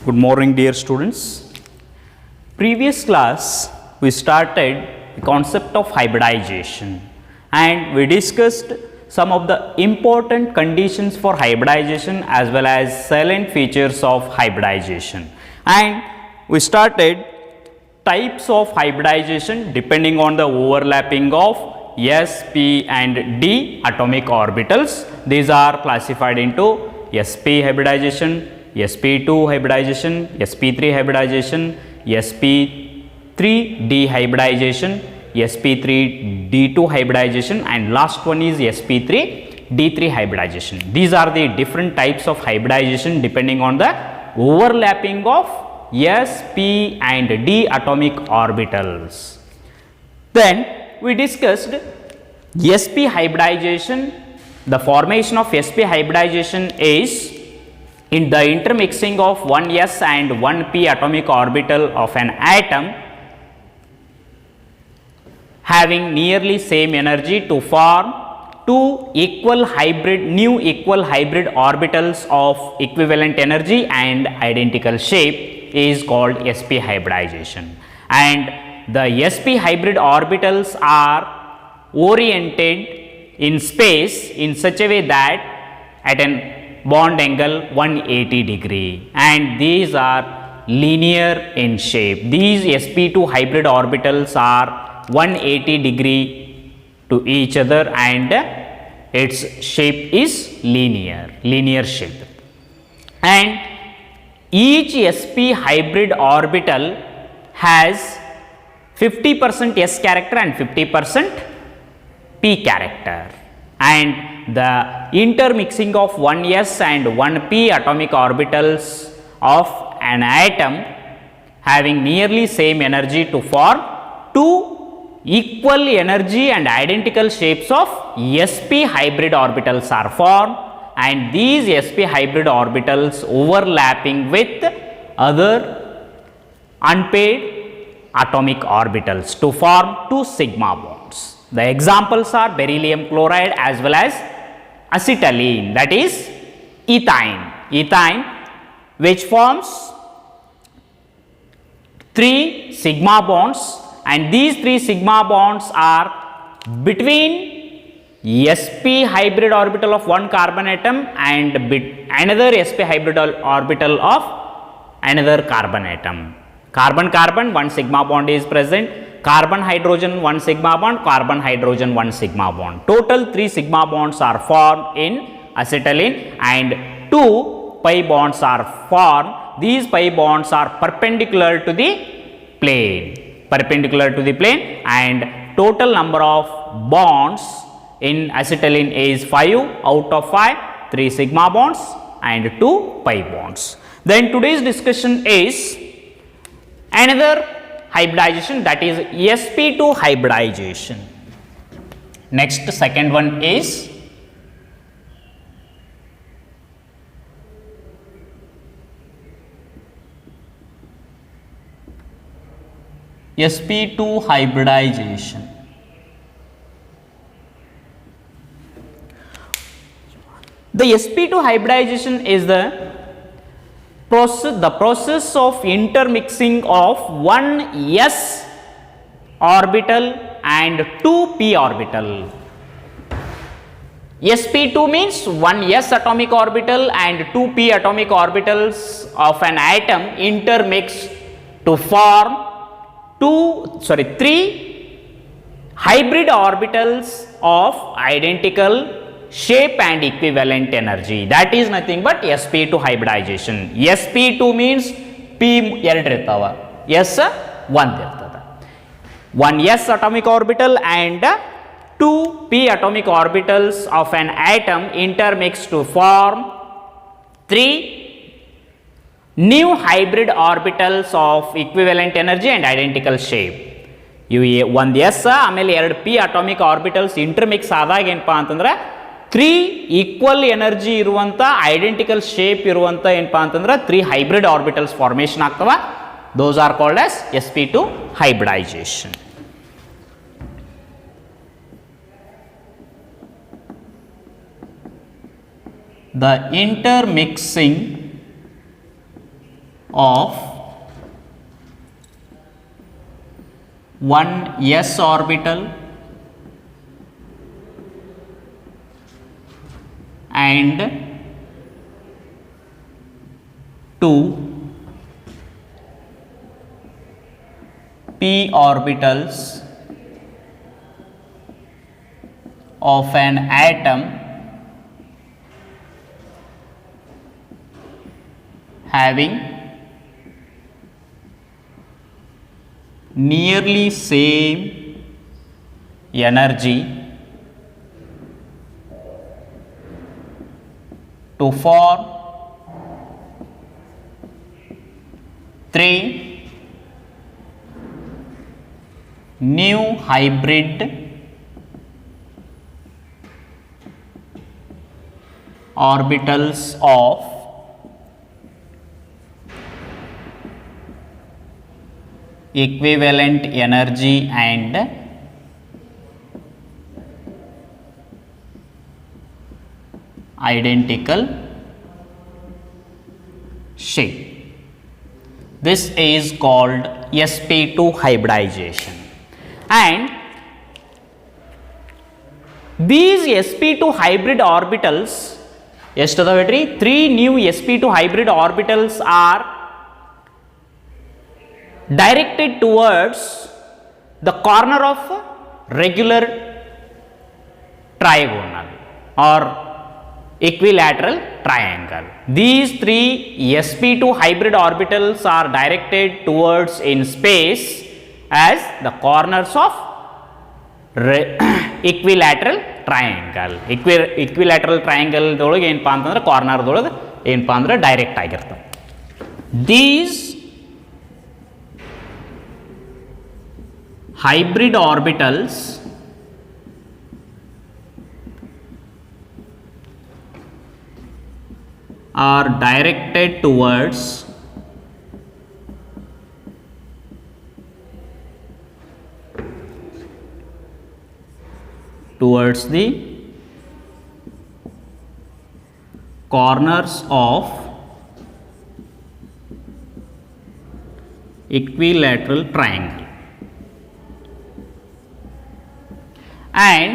Good morning, dear students. Previous class we started the concept of hybridization and we discussed some of the important conditions for hybridization as well as salient features of hybridization, and we started types of hybridization depending on the overlapping of s, p and d atomic orbitals. These are classified into sp hybridization, sp2 hybridization, sp3 hybridization, sp3d hybridization, sp3d2 hybridization, and last one is sp3d3 hybridization. These are the different types of hybridization depending on the overlapping of s, p and d atomic orbitals. Then we discussed sp hybridization. The formation of sp hybridization is in the intermixing of one s and one p atomic orbital of an atom having nearly same energy to form two new equal hybrid orbitals of equivalent energy and identical shape is called sp hybridization. And the sp hybrid orbitals are oriented in space in such a way that at an bond angle 180 degree, and these are linear in shape. These sp2 hybrid orbitals are 180 degree to each other and its shape is linear shape, and each sp hybrid orbital has 50% s character and 50% p character, and the intermixing of one s and one p atomic orbitals of an atom having nearly same energy to form two equal energy and identical shapes of sp hybrid orbitals are formed, and these sp hybrid orbitals overlapping with other unpaired atomic orbitals to form two sigma bonds. The examples are beryllium chloride as well as acetylene, that is ethine which forms three sigma bonds, and these three sigma bonds are between sp hybrid orbital of one carbon atom and another sp hybrid orbital of another carbon atom. Carbon one sigma bond is present, carbon hydrogen one sigma bond, carbon hydrogen one sigma bond. Total three sigma bonds are formed in acetylene and two pi bonds are formed. These pi bonds are perpendicular to the plane, and total number of bonds in acetylene is 5 out of 5, 3 sigma bonds and 2 pi bonds. Then today's discussion is another hybridization, that is sp2 hybridization. Next, second one is sp2 hybridization. The sp2 hybridization is the process of intermixing of one s orbital and two p orbital. sp2 means one s atomic orbital and two p atomic orbitals of an atom intermixed to form three hybrid orbitals of identical shape and equivalent energy. That is nothing but sp2 hybridization. sp2 means p ಎರಡು ಇರ್ತಾವ, s ಒಂದು ಇರ್ತದ. One s atomic orbital and two p atomic orbitals of an atom intermixed to form three new hybrid orbitals of equivalent energy and identical shape. ಇವು ಒಂದು s ಆಮೇಲೆ ಎರಡು p atomic orbitals intermix ಆದಾಗ ಏನಪ್ಪಾ ಅಂತಂದ್ರೆ 3 equal energy ಇರುವಂಥ identical shape ಇರುವಂಥ ಏನಪ್ಪಾ ಅಂತಂದ್ರೆ 3 ಹೈಬ್ರಿಡ್ ಆರ್ಬಿಟಲ್ಸ್ ಫಾರ್ಮೇಷನ್ ಆಗ್ತವ. Those are called as sp2 hybridization. The intermixing of one s orbital and two p orbitals of an atom having nearly same energy to form three new hybrid orbitals of equivalent energy and identical shape. This is called sp2 hybridization, and these sp2 hybrid orbitals, ಎಷ್ಟದಾವೇಳ್ರಿ 3 new sp2 hybrid orbitals are directed towards the corner of regular trigonal or equilateral triangle. These 3 sp2 hybrid orbitals are directed towards in space as the corners of equilateral triangle. Equilateral triangle ದೊಳಗೆ ಏನಪ್ಪಾ ಅಂತಂದ್ರೆ corner ದೊಳಗೆ ಏನಪ್ಪಾ ಅಂದ್ರೆ direct ಆಗಿರ್ತವೆ. These hybrid orbitals are directed towards the corners of equilateral triangle and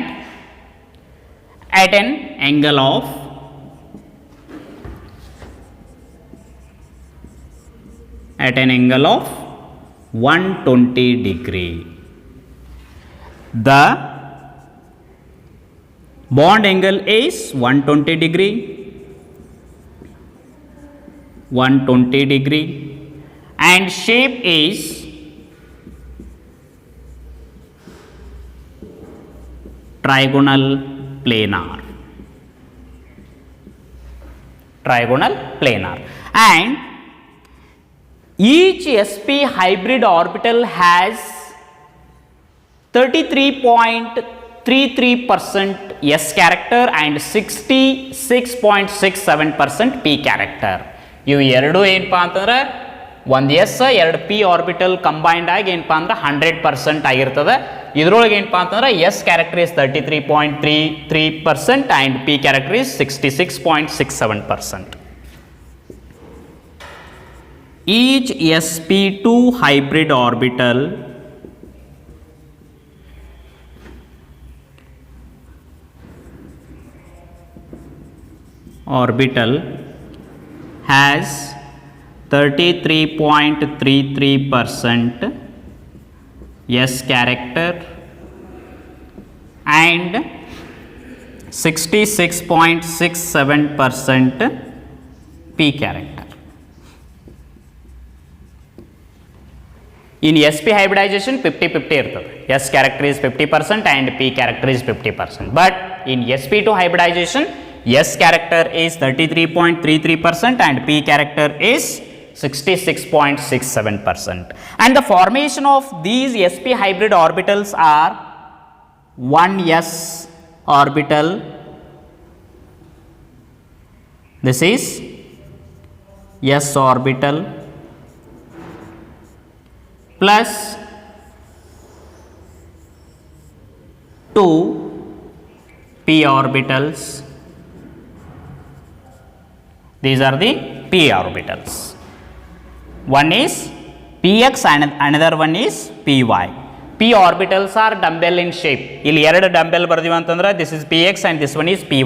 at an angle of 120 degree. The bond angle is 120 degree and shape is trigonal planar and each sp hybrid orbital has 33.33% s character and 66.67% p character. ಇವು ಎರಡು ಏನಪ್ಪಾ ಅಂತಂದ್ರೆ ಒಂದು S ಎರಡು P orbital combined ಆಗಿ ಏನಪ್ಪಾ ಅಂದ್ರೆ 100% ಆಗಿರ್ತದೆ. ಇದರೊಳಗೆ ಏನಪ್ಪಾ ಅಂತಂದ್ರೆ s character is 33.33% and p character is 66.67%. Each sp2 hybrid orbital has 33.33% s character and 66.67% p character. In sp hybridization 50-50 ಇರ್ತದೆ. s character is 50% and p character is 50%. But in sp2 hybridization s character is 33.33% and p character is 66.67%. And the formation of these sp hybrid orbitals are one s orbital. This is s orbital plus 2 p orbitals. These are the p orbitals. One is px and another one is py. P orbitals are dumbbell in shape. ಇಲ್ಲಿ ಎರಡು dumbbell ಬರ್ದಿವಿ ಅಂತಂದ್ರೆ this is px and this one is py,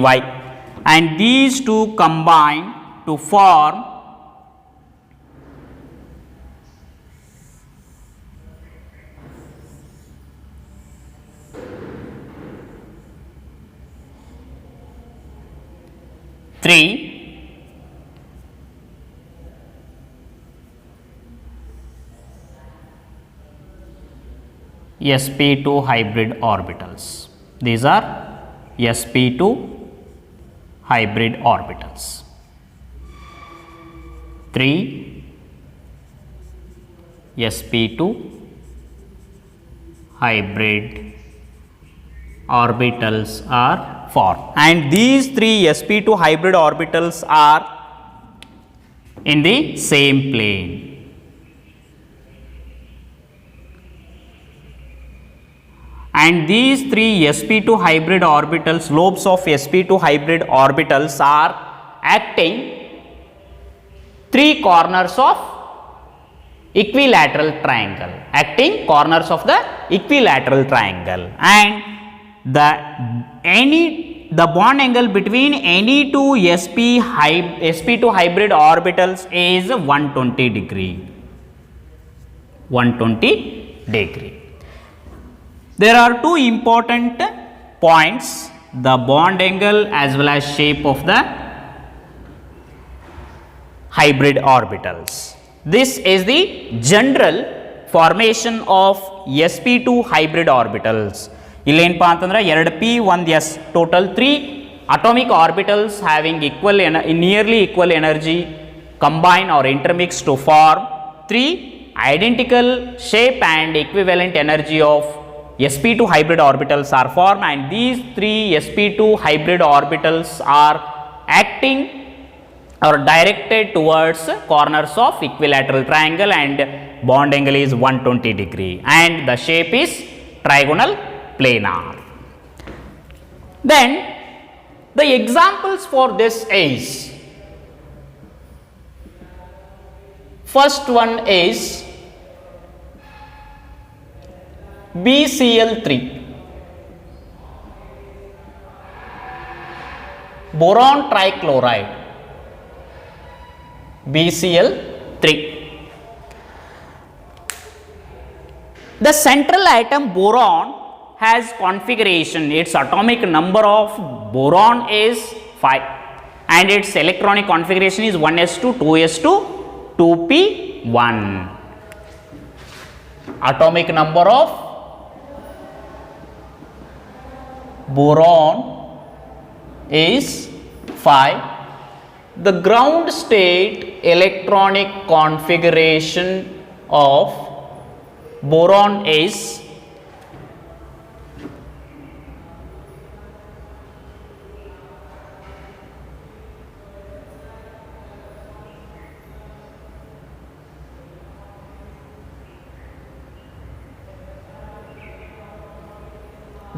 and these two combine to form three sp2 hybrid orbitals. These are sp2 hybrid orbitals. 3 sp2 hybrid orbitals are formed, and these three sp2 hybrid orbitals are in the same plane. And these three sp2 hybrid orbitals, lobes of sp2 hybrid orbitals are acting three corners of equilateral triangle, acting corners of the equilateral triangle, and the bond angle between any two sp2 hybrid orbitals is 120 degree. 120 degree. There are two important points, the bond angle as well as shape of the hybrid orbitals. This is the general formation of sp2 hybrid orbitals. ಇಲ್ಲಿ ಏನಪ್ಪ ಅಂತಂದ್ರೆ 2p 1s, total 3 atomic orbitals having nearly equal energy combine or intermix to form 3 identical shape and equivalent energy of sp2 hybrid orbitals are formed, and these three sp2 hybrid orbitals are acting or directed towards corners of equilateral triangle, and bond angle is 120 degree, and the shape is trigonal planar. Then the examples for this is, first one is BCl3, boron trichloride, BCl3. The central atom boron has configuration, its atomic number of boron is 5 and its electronic configuration is 1s2, 2s2, 2p1. Atomic number of boron is 5. The ground state electronic configuration of boron is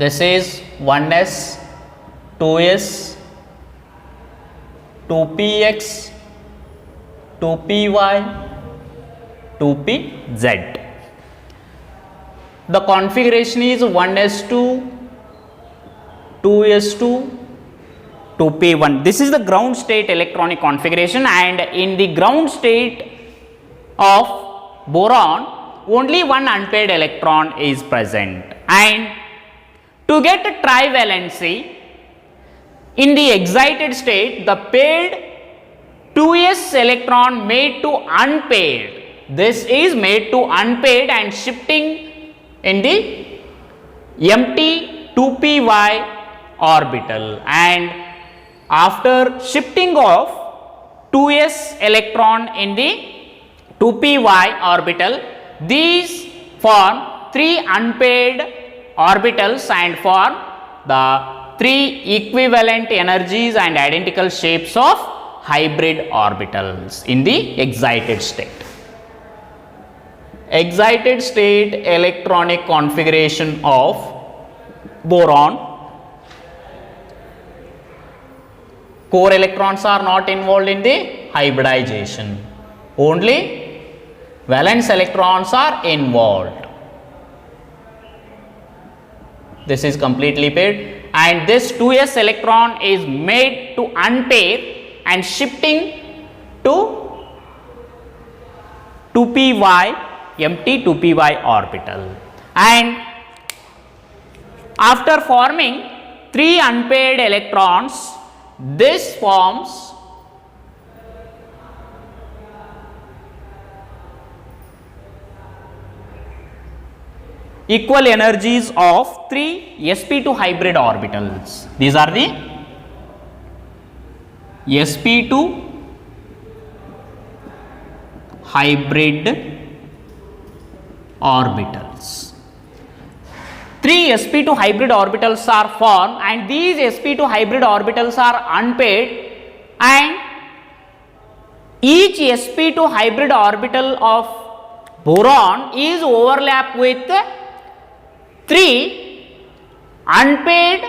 this is 1s, 2s, 2px, 2py, 2pz. The configuration is 1s2, 2s2, 2p1. This is the ground state electronic configuration, and in the ground state of boron only one unpaired electron is present, and to get trivalency in the excited state, the paired 2s electron made to unpaired, this is made to unpaired and shifting in the empty 2py orbital, and after shifting of 2s electron in the 2py orbital, these form 3 unpaired orbitals and form the 3 equivalent energies and identical shapes of hybrid orbitals in the excited state. Excited state electronic configuration of boron. Core electrons are not involved in the hybridization. Only valence electrons are involved. This is completely paired, and this 2s electron is made to unpair and shifting to 2py empty 2py orbital, and after forming 3 unpaired electrons, this forms equal energies of 3 sp2 hybrid orbitals. These are the sp2 hybrid orbitals. 3 sp2 hybrid orbitals are formed, and these sp2 hybrid orbitals are unpaired, and each sp2 hybrid orbital of boron is overlapped with 3 unpaired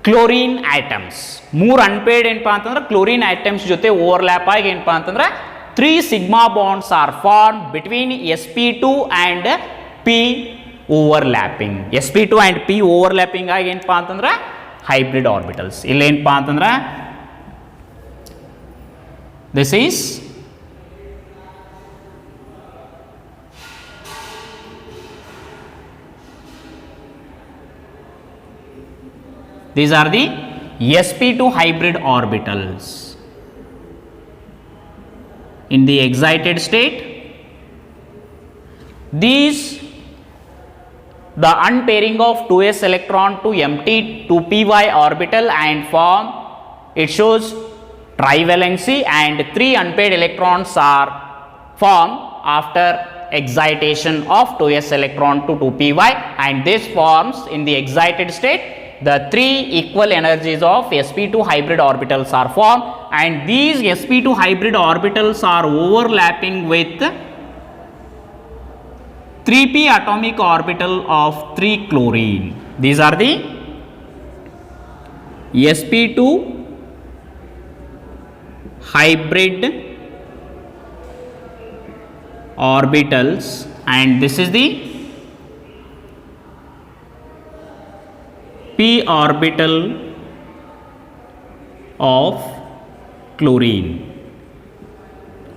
chlorine atoms. 3 unpaired ಏನಪ್ಪಾ ಅಂತಂದ್ರೆ chlorine atoms ಜೊತೆ overlap ಆಗಿ ಏನಪ್ಪಾ ಅಂತಂದ್ರೆ 3 sigma bonds are formed between sp2 and p overlapping. sp2 and p overlapping ಆಗಿ ಏನಪ್ಪಾ ಅಂತಂದ್ರೆ hybrid orbitals. ಇಲ್ಲಿ ಏನಪ್ಪಾ ಅಂತಂದ್ರೆ this is these are the sp2 hybrid orbitals. In the excited state, these the unpairing of 2s electron to empty 2py orbital and form, it shows trivalency, and 3 unpaired electrons are formed after excitation of 2s electron to 2py, and this forms in the excited state the 3 equal energies of sp2 hybrid orbitals are formed, and these sp2 hybrid orbitals are overlapping with 3p atomic orbital of 3 chlorine. These are the sp2 hybrid orbitals, and this is the p orbital of chlorine.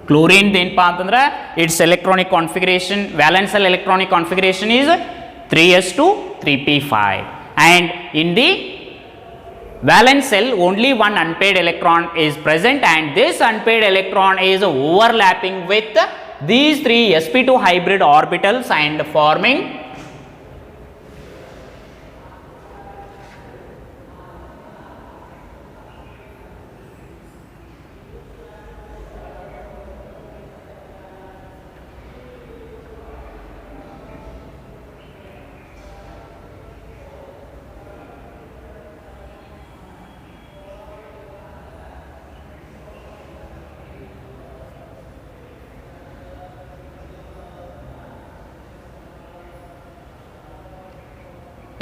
Chlorine ಏನಪ್ಪಾ ಅಂತಂದ್ರೆ its electronic configuration, valence electronic configuration is 3s2 3p5, and in the valence cell only one unpaired electron is present, and this unpaired electron is overlapping with these 3 sp2 hybrid orbitals and forming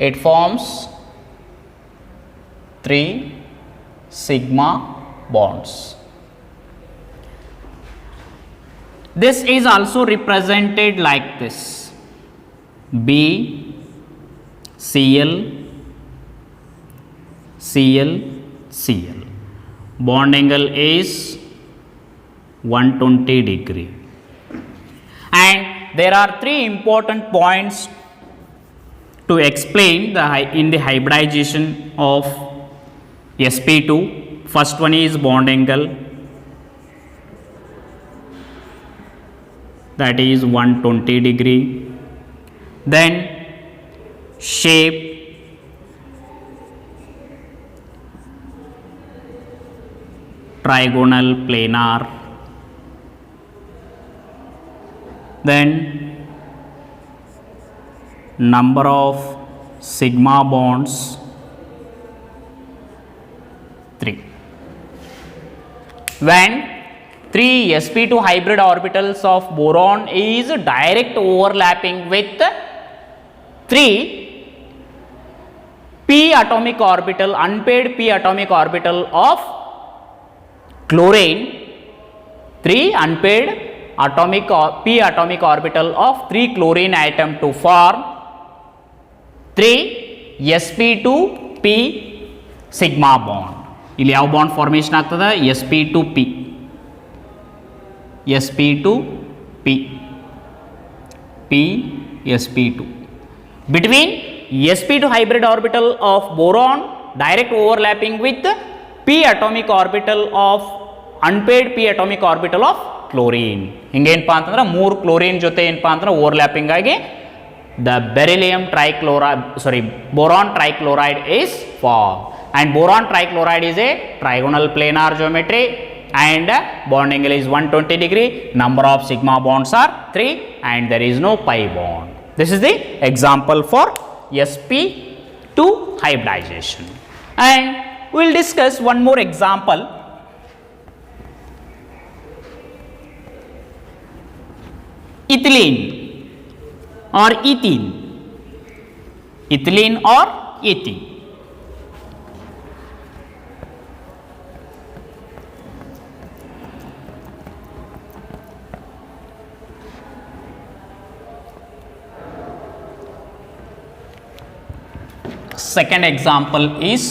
it forms 3 sigma bonds. This is also represented like this: B Cl Cl Cl. Bond angle is 120 degree, and there are 3 important points to explain in the hybridization of sp2. First one is bond angle, that is 120 degree. Then shape, trigonal planar. Then number of sigma bonds 3. When 3 sp2 hybrid orbitals of boron is direct overlapping with 3 p atomic orbital, unpaired p atomic orbital of chlorine, 3 unpaired p atomic orbital of 3 chlorine atom to form 3 sp2p sigma bond. ಇಲ್ಲಿ ಯಾವ bond formation ಆಗ್ತದೆ? sp2p sp2p p sp2 between sp2 hybrid orbital of boron direct overlapping with p atomic orbital of unpaired p atomic orbital of chlorine. ಹಿಂಗೇನಪ್ಪ ಅಂತಂದ್ರೆ 3 chlorine ಜೊತೆ ಏನಪ್ಪ ಅಂದ್ರೆ overlapping ಆಗಿ the beryllium trichloride, boron trichloride is formed, and boron trichloride is a trigonal planar geometry and bond angle is 120 degree, number of sigma bonds are 3 and there is no pi bond. This is the example for sp2 hybridization, and we will discuss one more example. Ethylene or ethene, ethylene or ethene. Second example is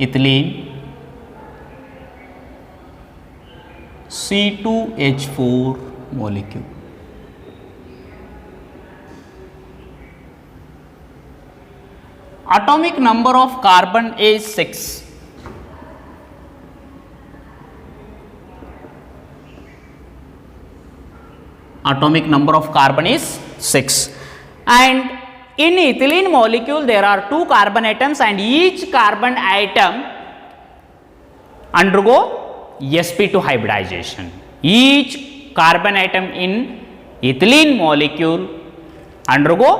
ethylene C2H4 molecule. Atomic number of carbon is 6. Atomic number of carbon is 6, and in ethylene molecule there are 2 carbon atoms and each carbon atom undergo sp2 hybridization. Each carbon atom in ethylene molecule undergo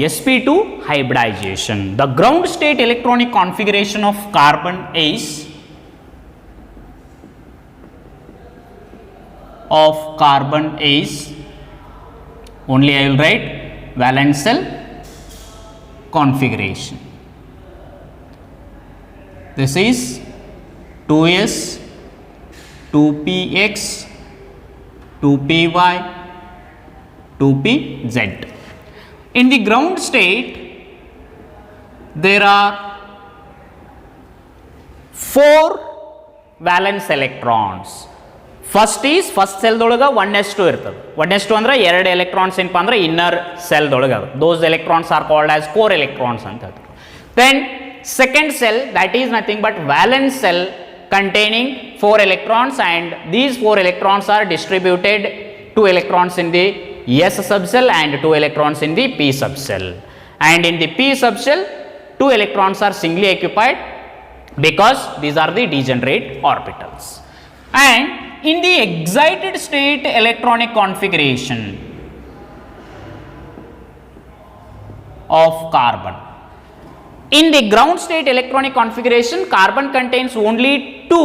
sp2 hybridization. The ground state electronic configuration of carbon is only I will write valence shell configuration. This is 2s 2px 2py 2pz. In the ground state there are 4 valence electrons. First is first cell ದೊಳಗ 1s2 ಇರ್ತದೆ. 1s2 ಅಂದ್ರೆ 2 electrons ಏನಪ್ಪ ಅಂದ್ರೆ inner cell ದೊಳಗ, those electrons are called as core electrons ಅಂತ ಹೇಳ್ತಾರೆ. Then second cell, that is nothing but valence cell containing 4 electrons, and these 4 electrons are distributed, 2 electrons in the s subcell and 2 electrons in the p subcell, and in the p subcell 2 electrons are singly occupied because these are the degenerate orbitals. And in the excited state electronic configuration of carbon, in the ground state electronic configuration, carbon contains only 2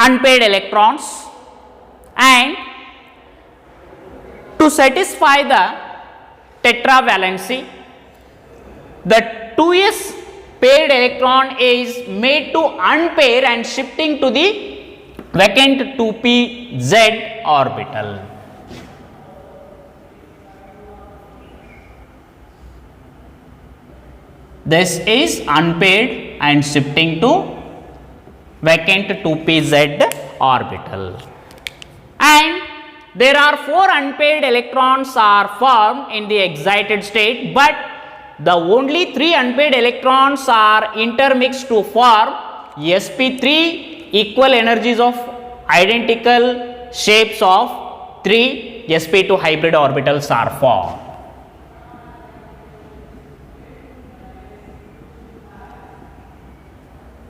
unpaired electrons, and to satisfy the tetravalency, the 2s paired electron is made to unpair and shifting to the vacant 2pz orbital. This is unpaired and shifting to vacant 2pz orbital, and there are 4 unpaired electrons are formed in the excited state, but the only 3 unpaired electrons are intermixed to form sp3 equal energies of identical shapes of 3 sp2 hybrid orbitals are formed.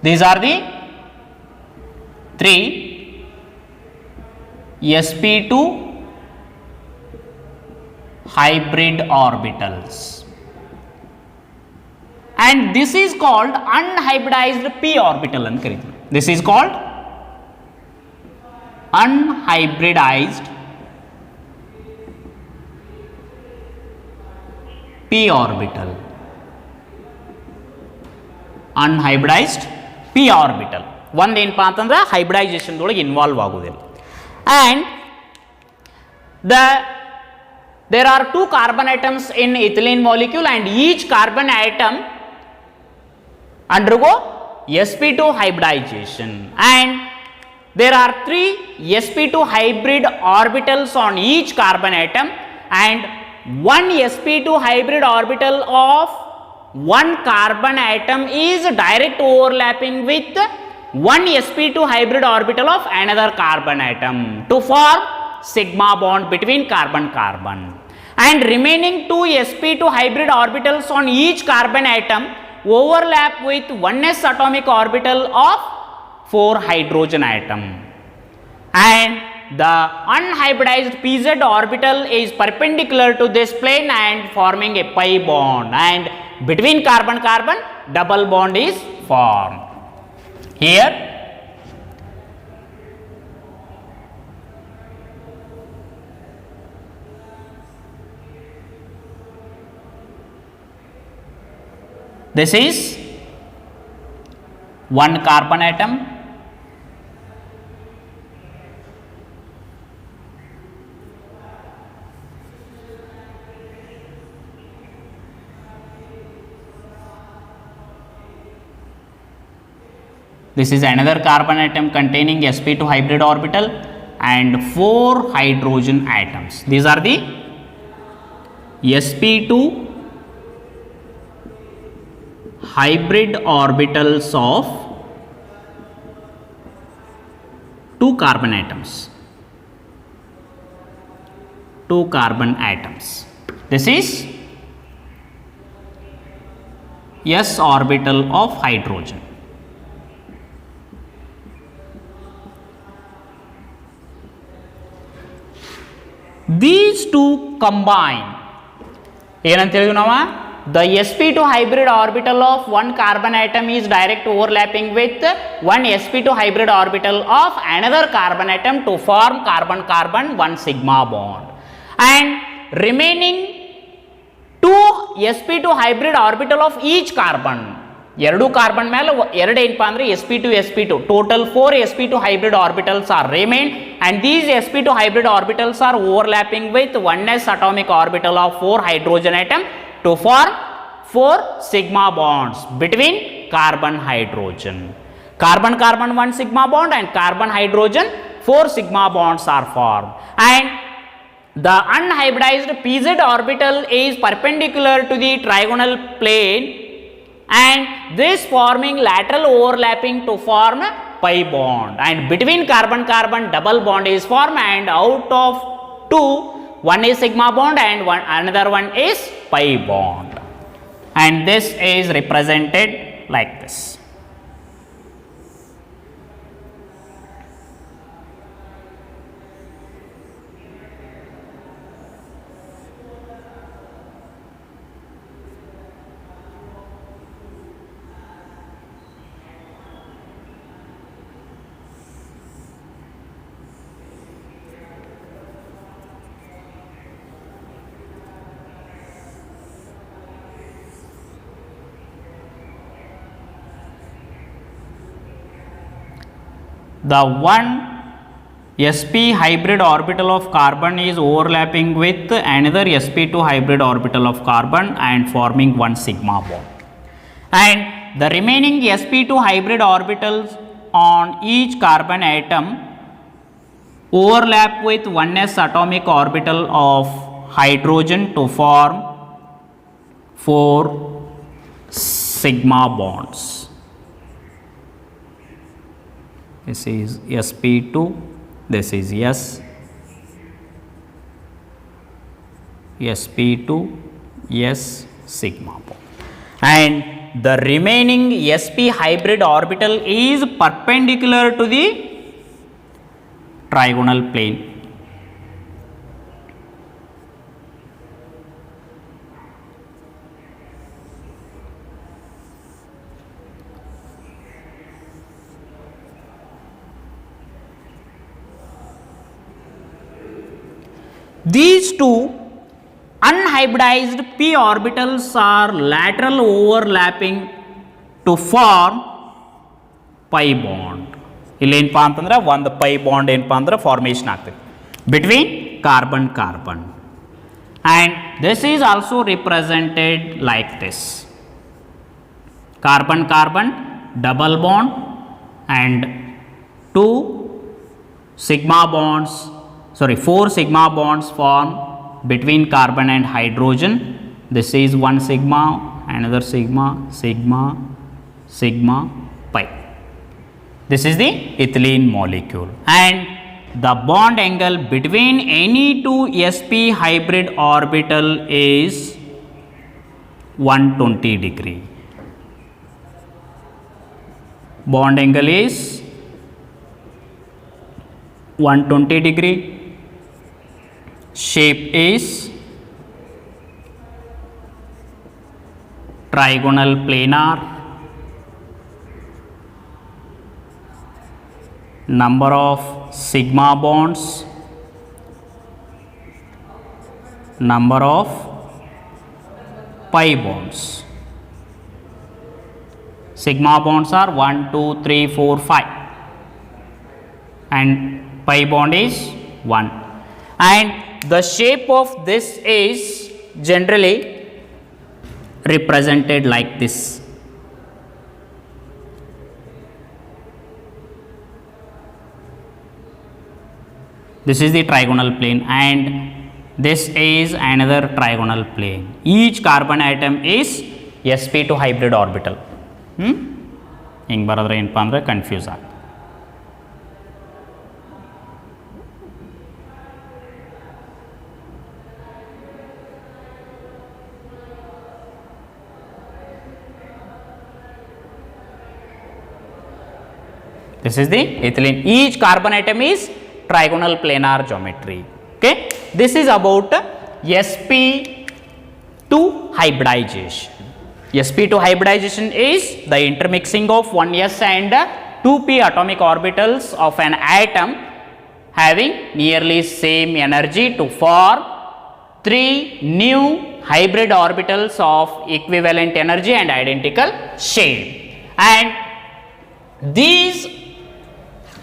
These are the 3 sp2 hybrid orbitals, and this is called unhybridized p orbital ಅಂತ ಕರೀತೀವಿ. This is called unhybridized p orbital. Unhybridized p orbital. ಒಂದೇನಪ್ಪ ಅಂತಂದ್ರೆ ಹೈಬ್ರಿಡೈಸೇಷನ್ದೊಳಗೆ involve ಆಗೋದಿಲ್ಲ. And there are two carbon atoms in ethylene molecule and each carbon atom undergo sp2 hybridization, and there are 3 sp2 hybrid orbitals on each carbon atom, and one sp2 hybrid orbital of one carbon atom is direct overlapping with one sp2 hybrid orbital of another carbon atom to form sigma bond between carbon carbon, and remaining 2 sp2 hybrid orbitals on each carbon atom overlap with 1s atomic orbital of 4 hydrogen atom, and the unhybridized pz orbital is perpendicular to this plane and forming a pi bond, and between carbon carbon double bond is formed. Here this is one carbon atom, this is another carbon atom containing sp2 hybrid orbital and 4 hydrogen atoms. These are the sp2 hybrid orbitals of 2 carbon atoms. This is s orbital of hydrogen. These two combine ಏನಂತ ಹೇಳಿದ್ವಿ ನಾವು, the sp2 hybrid orbital of one carbon atom is direct overlapping with one sp2 hybrid orbital of another carbon atom to form carbon carbon 1 sigma bond, and remaining 2 sp2 hybrid orbital of each carbon, ಎರಡು carbon ಮೇಲೆ ಎರಡು ಏನಪ್ಪ ಅಂದರೆ sp2 total 4 sp2 hybrid orbitals are remain, and these sp2 hybrid orbitals are overlapping with 1s atomic orbital of 4 hydrogen atom to form 4 sigma bonds between carbon hydrogen. Carbon carbon 1 sigma bond and carbon hydrogen 4 sigma bonds are formed, and the unhybridized pz orbital is perpendicular to the trigonal plane, and this forming lateral overlapping to form pi bond, and between carbon carbon double bond is formed, and out of 2 one is sigma bond and another one is pi bond, and this is represented like this. The one sp hybrid orbital of carbon is overlapping with another sp2 hybrid orbital of carbon and forming 1 sigma bond, and the remaining sp2 hybrid orbitals on each carbon atom overlap with 1s atomic orbital of hydrogen to form 4 sigma bonds. This is sp2, this is sp2 s sigma bond, and the remaining sp hybrid orbital is perpendicular to the trigonal plane. These two unhybridized p orbitals are lateral overlapping to form pi bond. ಇಲ್ಲಿ ಏನಪ್ಪಾ ಅಂತಂದ್ರೆ ಒಂದು pi bond ಏನಪ್ಪಾ ಅಂದ್ರೆ formation ಆಗ್ತದೆ between carbon carbon. And this is also represented like this: carbon carbon double bond and 4 sigma bonds form between carbon and hydrogen. This is one sigma, another sigma, sigma, sigma, pi. This is the ethylene molecule, and the bond angle between any two sp hybrid orbital is 120 degree. Bond angle is 120 degree. Shape is trigonal planar. Number of sigma bonds, number of pi bonds. Sigma bonds are 1, 2, 3, 4, 5 and pi bond is 1. And the shape of this is generally represented like this. This is the trigonal plane and this is another trigonal plane. Each carbon atom is sp2 hybrid orbital. ಹಿಂಗೆ ಬರೋದ್ರೆ ಏನಪ್ಪ ಅಂದರೆ confuse ಆಗ್ತದೆ. This is the ethylene. Each carbon atom is trigonal planar geometry. Okay, this is about sp2 hybridization. sp2 hybridization is the intermixing of 1s and 2p atomic orbitals of an atom having nearly same energy to form 3 new hybrid orbitals of equivalent energy and identical shape. And these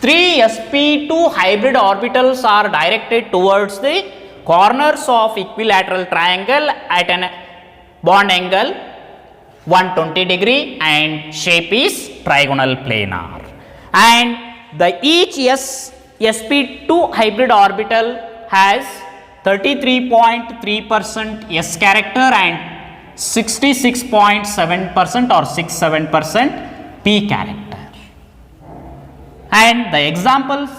3 sp2 hybrid orbitals are directed towards the corners of equilateral triangle at an bond angle 120 degree and shape is trigonal planar. And the each sp2 hybrid orbital has 33.3% s character and 66.7% or 67% p character. And the examples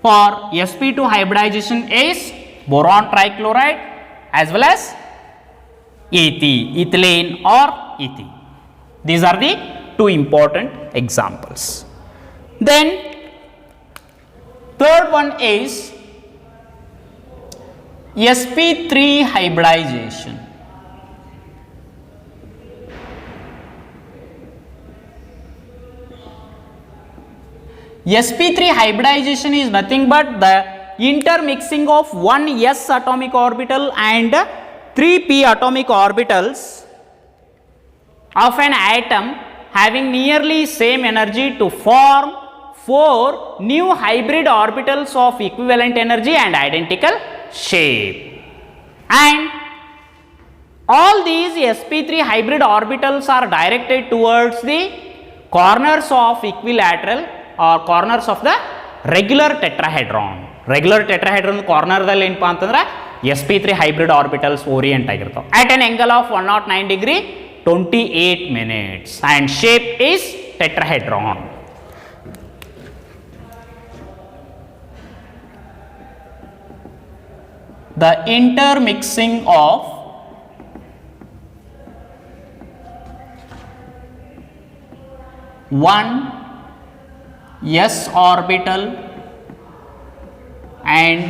for sp2 hybridization is boron trichloride as well as ethylene or eth. These are the two important examples. Then third one is sp3 hybridization. sp3 hybridization is nothing but the intermixing of one s atomic orbital and 3p atomic orbitals of an atom having nearly same energy to form 4 new hybrid orbitals of equivalent energy and identical shape. And all these sp3 hybrid orbitals are directed towards the corners of equilateral or corners of the regular tetrahedron. Regular tetrahedron corner dalli enpa antandre sp3 hybrid orbitals orient agirtave at an angle of 109 degree 28 minutes and shape is tetrahedron. The intermixing of one s orbital and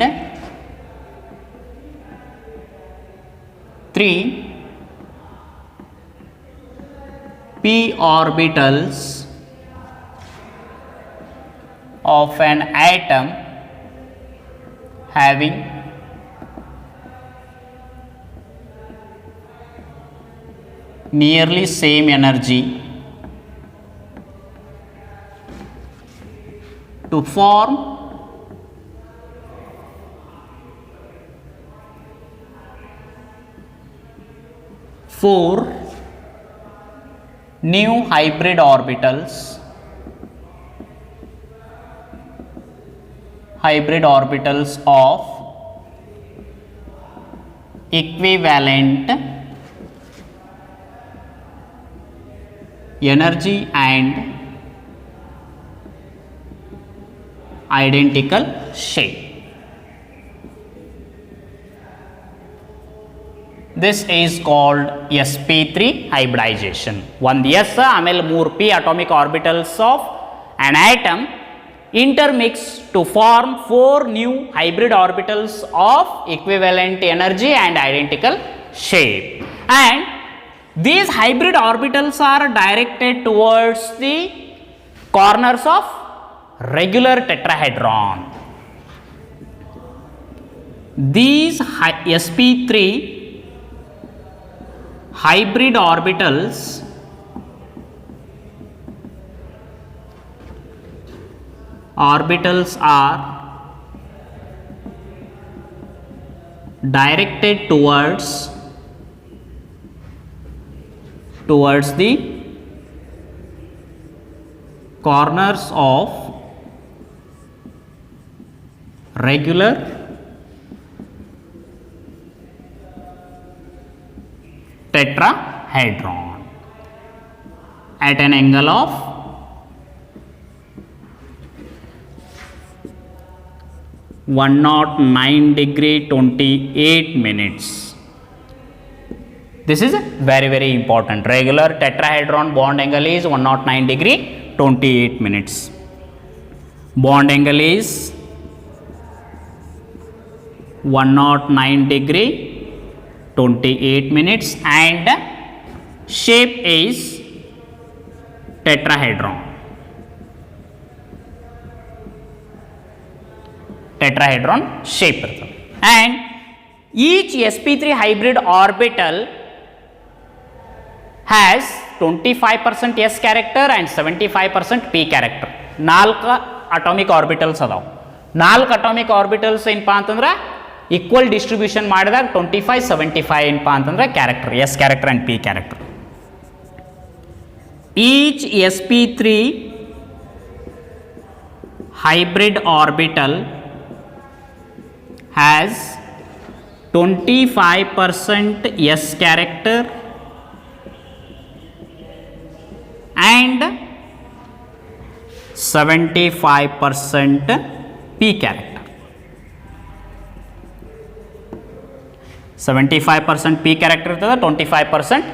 3 p orbitals of an atom having nearly same energy to form four new hybrid orbitals of equivalent energy and identical shape. This is called sp3 hybridization. One s ಆಮೇಲೆ 3 p atomic orbitals of an atom intermix to form 4 new hybrid orbitals of equivalent energy and identical shape. And these hybrid orbitals are directed towards the corners of regular tetrahedron. These sp3 hybrid orbitals are directed towards the corners of regular tetrahedron at an angle of 109 degree 28 minutes. This is very important. Regular tetrahedron bond angle is 109 degree 28 minutes. Bond angle is 109 degree 28 minutes and shape is tetrahedron shape. And each sp3 hybrid orbital has 25% s character and 75% p character. 4 atomic orbitals ಅದಾವ. 4 atomic orbitals ಏನಪ್ಪಾ ಅಂತಂದ್ರೆ equal distribution ಮಾಡಿದಾಗ 25-75 ಏನಪ್ಪಾ ಅಂತಂದ್ರೆ character s character and p character. Each sp3 hybrid orbital has 25% s character and 75% p character. 75% p character ಇರ್ತದೆ, 25%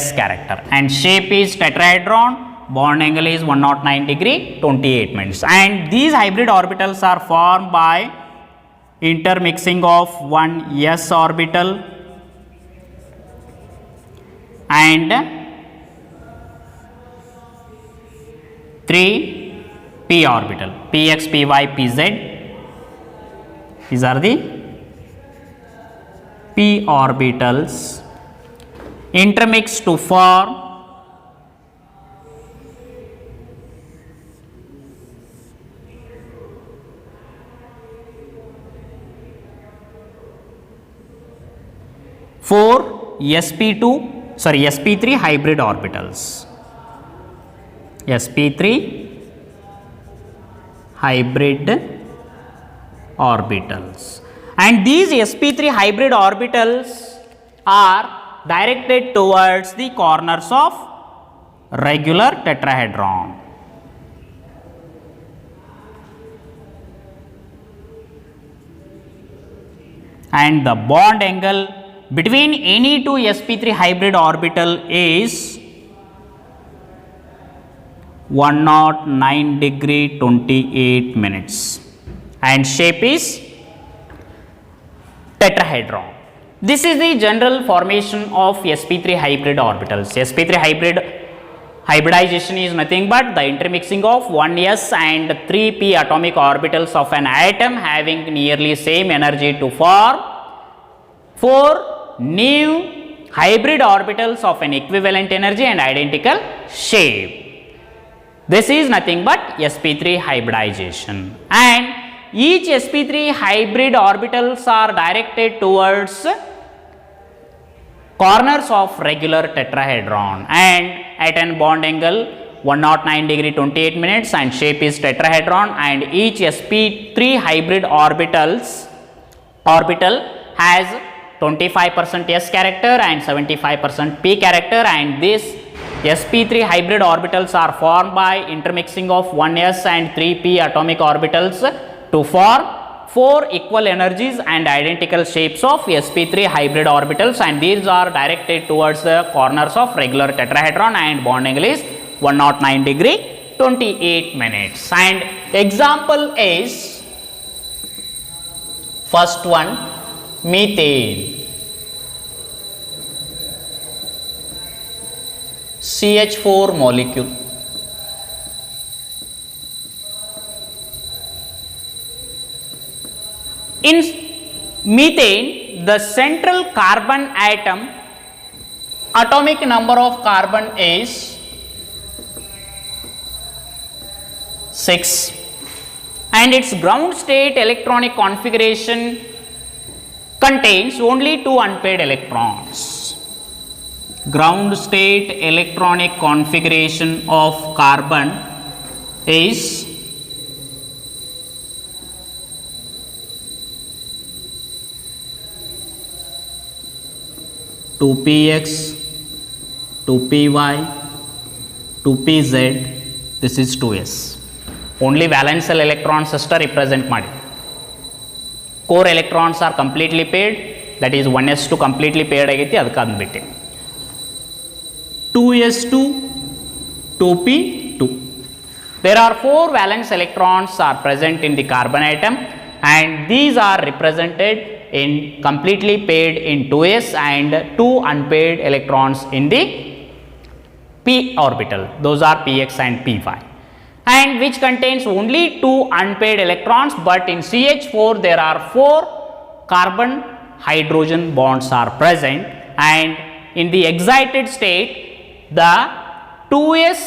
s character, and shape is tetrahedron. Bond angle is 109 degree 28 minutes, and these hybrid orbitals are formed by intermixing of one s orbital and 3 p orbital, px, py, pz. These are the p orbitals intermixed to form four sp3 hybrid orbitals. sp3 hybrid orbitals, and these sp3 hybrid orbitals are directed towards the corners of regular tetrahedron. And the bond angle between any two sp3 hybrid orbital is 109 degree 28 minutes, and shape is tetrahedron. This is the general formation of sp3 hybrid orbitals. sp3 hybridization is nothing but the intermixing of 1s and 3p atomic orbitals of an atom having nearly same energy to form 4 new hybrid orbitals of an equivalent energy and identical shape. This is nothing but sp3 hybridization, and each sp3 hybrid orbitals are directed towards corners of regular tetrahedron and at an bond angle 109 degree 28 minutes and shape is tetrahedron, and each sp3 hybrid orbital has 25% s character and 75% p character, and this sp3 hybrid orbitals are formed by intermixing of 1s and 3p atomic orbitals to form 4 equal energies and identical shapes of sp3 hybrid orbitals, and these are directed towards the corners of regular tetrahedron and bond angle is 109 degree 28 minutes. And example is first one, methane. CH4 molecule. In methane, the central carbon atom atomic number of carbon is 6 and its ground state electronic configuration contains only 2 unpaired electrons. Ground state electronic configuration of carbon is two px, two py, two pz, this is 2s. Only valence electrons system represent ಮಾಡಿ. Core electrons are completely paired, that is 1s2 completely paired ಆಗೈತಿ, ಅದಕ್ಕೆ ಅದನ್ನ ಬಿಟ್ಟೆ. 2s2, 2p2. There are 4 valence electrons are present in the carbon atom, and these are represented in completely paired in 2s and 2 unpaired electrons in the p orbital, those are px and py, and which contains only 2 unpaired electrons, but in CH4 there are 4 carbon hydrogen bonds are present, and in the excited state the 2s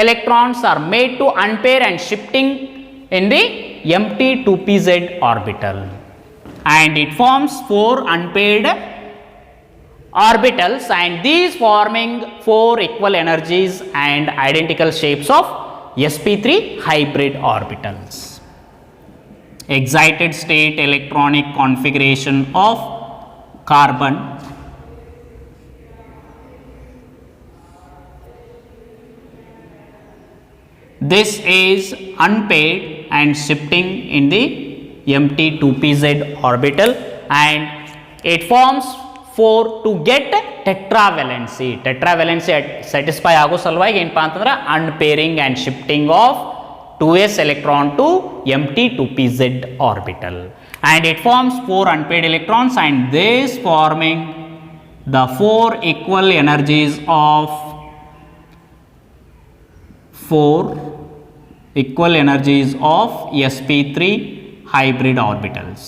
electrons are made to unpair and shifting in the empty 2pz orbital, and it forms 4 unpaired orbitals, and these forming 4 equal energies and identical shapes of sp3 hybrid orbitals. Excited state electronic configuration of carbon this is unpaired and shifting in the empty 2pz orbital, and it forms 4 to get tetravalency. Tetravalency satisfy ಆಗೋ ಸಲುವಾಗಿ ಏನಪ್ಪಾ ಅಂತಂದ್ರೆ unpairing and shifting of 2s electron to empty 2pz orbital, and it forms 4 unpaired electrons, and this forming the 4 equal energies of 4 equal energies of sp3 hybrid orbitals.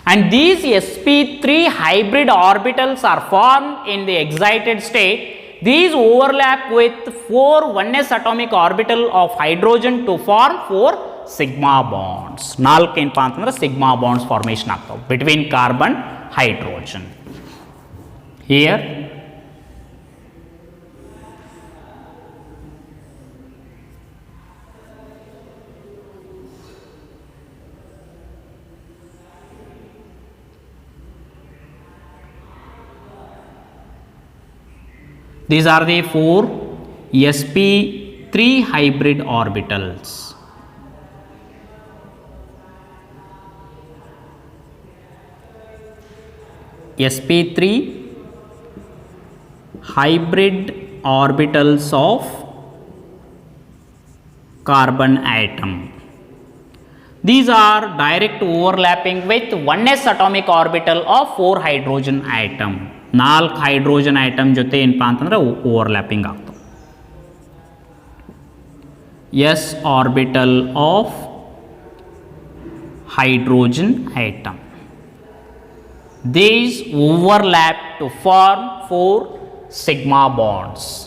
And these sp3 hybrid orbitals are formed in the excited state. These overlap with 4 1s atomic orbital of hydrogen to form 4 sigma bonds. 4 ಏನಪ್ಪಾ ಅಂತಂದ್ರೆ sigma bonds formation ಆಗ್ತಾವೆ between carbon hydrogen. Here these are the 4 sp3 hybrid orbitals. sp3 hybrid orbitals of carbon atom. These are direct overlapping with 1s atomic orbital of 4 hydrogen atom. 4 hydrogen atom ಜೊತೆ ಏನಪ್ಪಾ ಅಂತಂದ್ರೆ overlapping ಆಗ್ತವೆ. s orbital of hydrogen atom. These overlap to form 4 sigma bonds.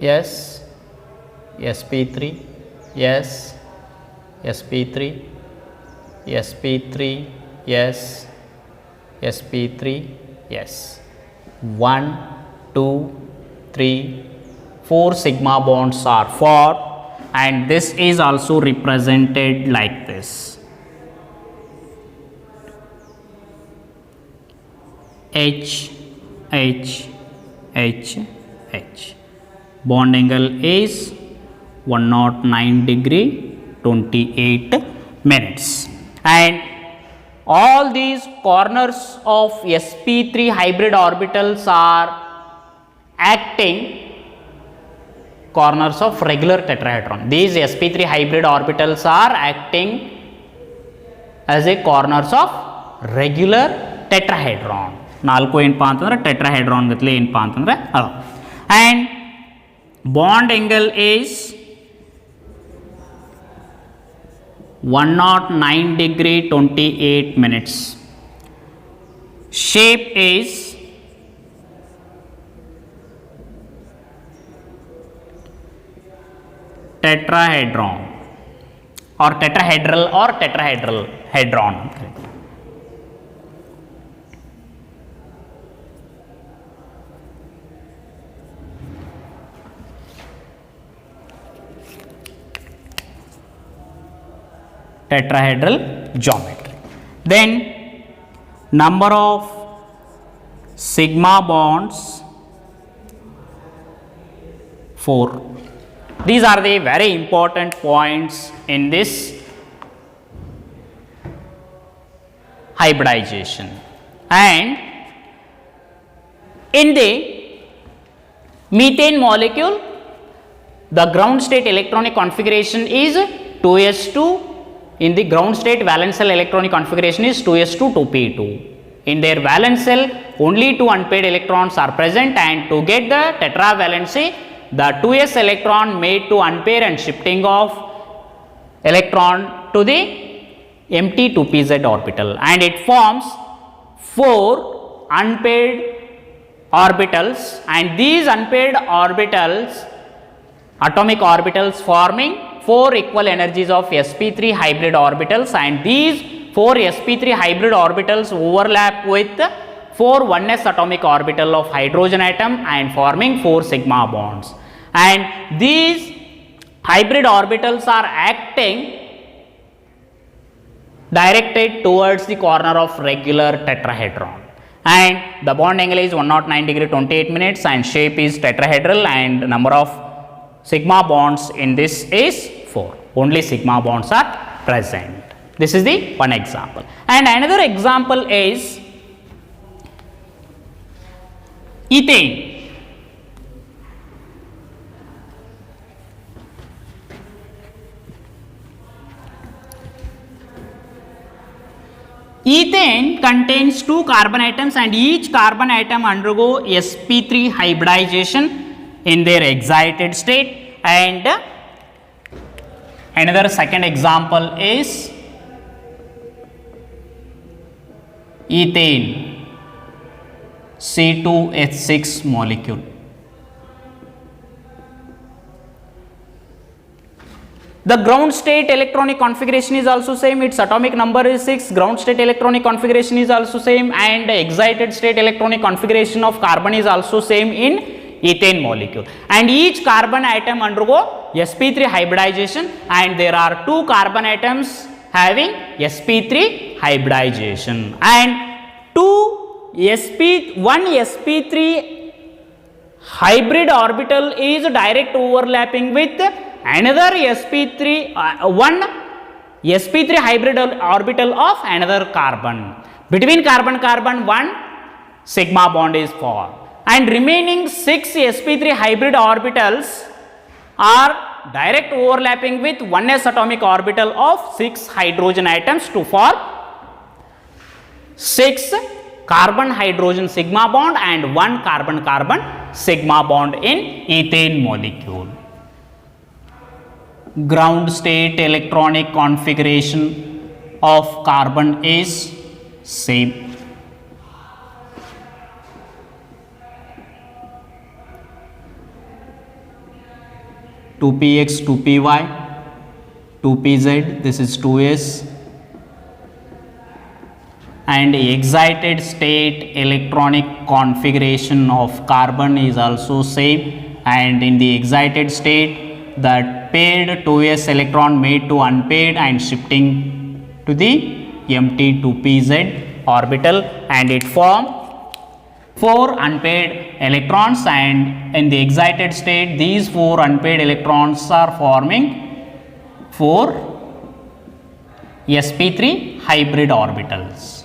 Yes, sp3, yes, sp3, sp3, yes, sp3, yes. 1, 2, 3, 4 sigma bonds are formed, and this is also represented like this. H, H, H, H. Bond angle is 109 degree 28 minutes, and all these corners of sp3 hybrid orbitals are acting corners of regular tetrahedron. These sp3 hybrid orbitals are acting as a corners of regular tetrahedron. ನಾಲ್ಕು ಏನಪ್ಪಾ ಅಂತಂದ್ರೆ ಟೆಟ್ರಾಹೆಡ್ರಾನ್ ಗತ್ಲೆ ಏನಪ್ಪಾ ಅಂತಂದ್ರೆ ಅದು. And bond angle is 109 degree 28 minutes. Shape is tetrahedron or tetrahedral hedron. Tetrahedral geometry. Then number of sigma bonds 4. These are the very important points in this hybridization. And in the methane molecule, the ground state electronic configuration is 2s2. In the ground state, valence shell electronic configuration is 2s2 2p2. In their valence shell, only 2 unpaired electrons are present, and to get the tetravalency, the 2s electron made to unpair and shifting of electron to the empty 2pz orbital, and it forms 4 unpaired orbitals, and these unpaired orbitals, atomic orbitals forming 4 equal energies of sp3 hybrid orbitals, and these 4 sp3 hybrid orbitals overlap with 4 1s atomic orbital of hydrogen atom and forming 4 sigma bonds. And these hybrid orbitals are acting directed towards the corner of regular tetrahedron, and the bond angle is 109 degree 28 minutes, and shape is tetrahedral, and number of sigma bonds in this is 4. Only sigma bonds are present. This is the one example. And another example is ethane. Ethane contains 2 carbon atoms, and each carbon atom undergo sp3 hybridization in their excited state. And another second example is ethane C2H6 molecule. The ground state electronic configuration is also same, its atomic number is 6, ground state electronic configuration is also same, and excited state electronic configuration of carbon is also same in ethane molecule, and each carbon atom undergo sp3 hybridization, and there are 2 carbon atoms having sp3 hybridization, and one sp3 hybrid orbital is direct overlapping with another one sp3 hybrid orbital of another carbon. Between carbon 1 sigma bond is formed, and remaining 6 sp3 hybrid orbitals are direct overlapping with 1s atomic orbital of 6 hydrogen atoms to form 6 carbon hydrogen sigma bond and 1 carbon carbon sigma bond in ethane molecule. Ground state electronic configuration of carbon is same. Two px, two py, two pz, this is 2s, and excited state electronic configuration of carbon is also same, and in the excited state that paired 2s electron made to unpaired and shifting to the empty 2pz orbital, and it form 4 unpaired electrons, and in the excited state these 4 unpaired electrons are forming 4 sp3 hybrid orbitals.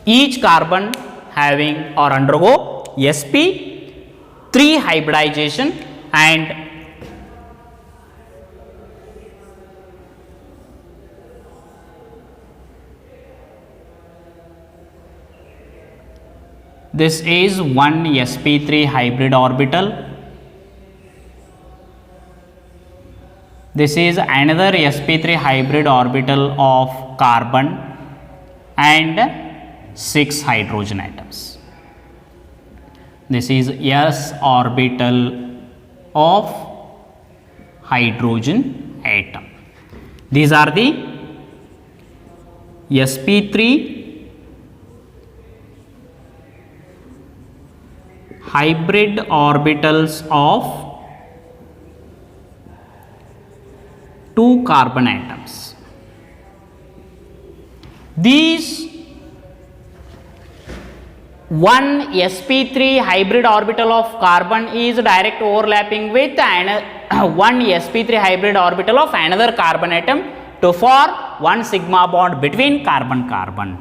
Each carbon having or undergo sp3 hybridization, and this is one sp3 hybrid orbital, this is another sp3 hybrid orbital of carbon and 6 hydrogen atoms. This is s orbital of hydrogen atom. These are the sp3 hybrid orbitals of 2 carbon atoms. These one sp3 hybrid orbital of carbon is direct overlapping with one sp3 hybrid orbital of another carbon atom to form one sigma bond between carbon carbon.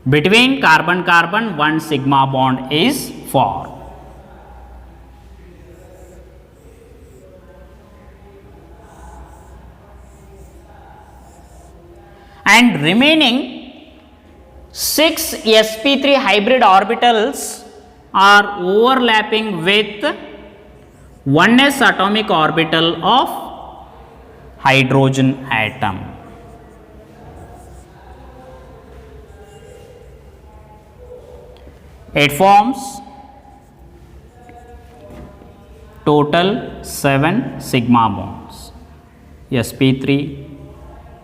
Between carbon carbon one sigma bond is formed. And remaining 6 sp3 hybrid orbitals are overlapping with 1s atomic orbital of hydrogen atom. It forms total 7 sigma bonds, sp3,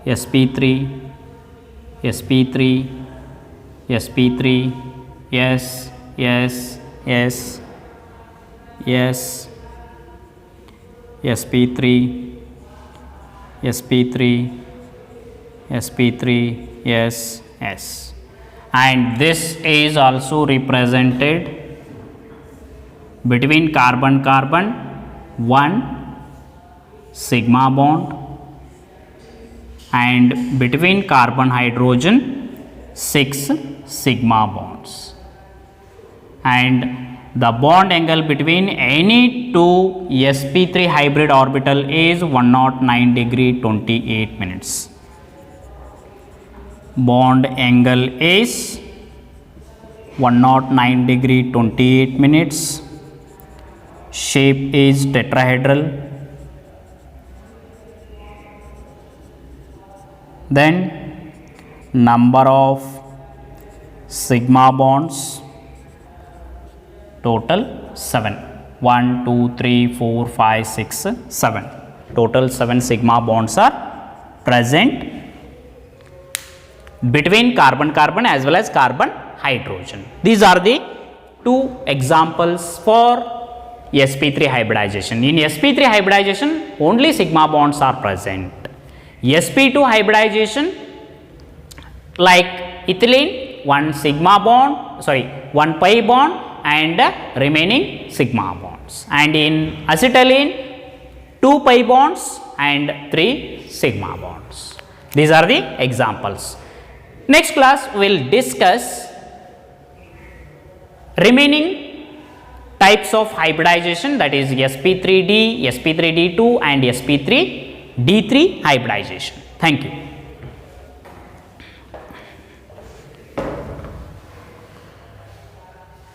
sp3, sp3, sp3, s, s, s, s, sp3, sp3, sp3, s, s. And this is also represented between carbon carbon 1 sigma bond, and between carbon hydrogen 6 sigma bonds, and the bond angle between any two sp3 hybrid orbital is 109 degree 28 minutes. Bond angle is 109 degree 28 minutes. Shape is tetrahedral. Then number of sigma bonds total 7. 1, 2, 3, 4, 5, 6, 7. Total 7 sigma bonds are present between carbon carbon as well as carbon hydrogen. These are the two examples for sp3 hybridization. In sp3 hybridization only sigma bonds are present. sp2 hybridization, like ethylene, 1 sigma bond, 1 pi bond and remaining sigma bonds, and in acetylene 2 pi bonds and 3 sigma bonds. These are the examples. Next class we will discuss remaining types of hybridization, that is sp3d, sp3d2 and sp3d3 hybridization. Thank you.